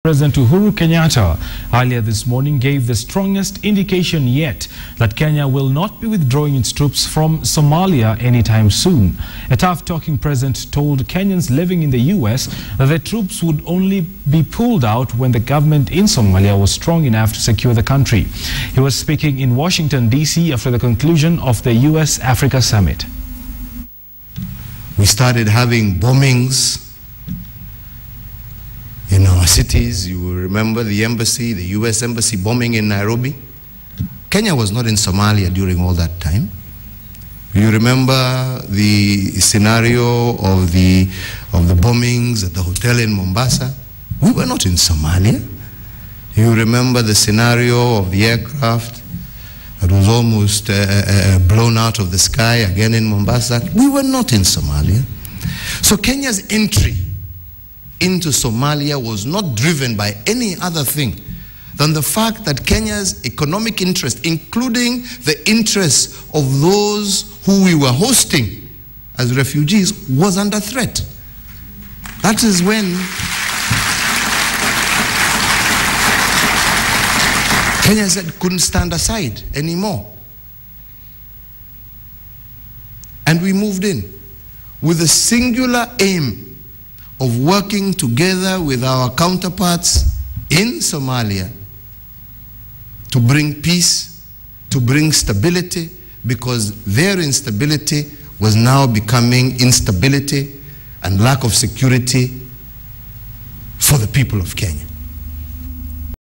President Uhuru Kenyatta earlier this morning gave the strongest indication yet that Kenya will not be withdrawing its troops from Somalia anytime soon. A tough-talking president told Kenyans living in the US that the troops would only be pulled out when the government in Somalia was strong enough to secure the country. He was speaking in Washington, D.C. after the conclusion of the US-Africa Summit. We started having bombings in our cities. You will remember the embassy, the US embassy bombing in Nairobi. Kenya was not in Somalia during all that time. You remember the scenario of the bombings at the hotel in Mombasa. We were not in Somalia. You remember the scenario of the aircraft that was almost blown out of the sky again in Mombasa. We were not in Somalia. So Kenya's entry into Somalia was not driven by any other thing than the fact that Kenya's economic interest, including the interests of those who we were hosting as refugees, was under threat. That is when Kenya said couldn't stand aside anymore. And we moved in with a singular aim of working together with our counterparts in Somalia to bring peace, to bring stability, because their instability was now becoming instability and lack of security for the people of Kenya.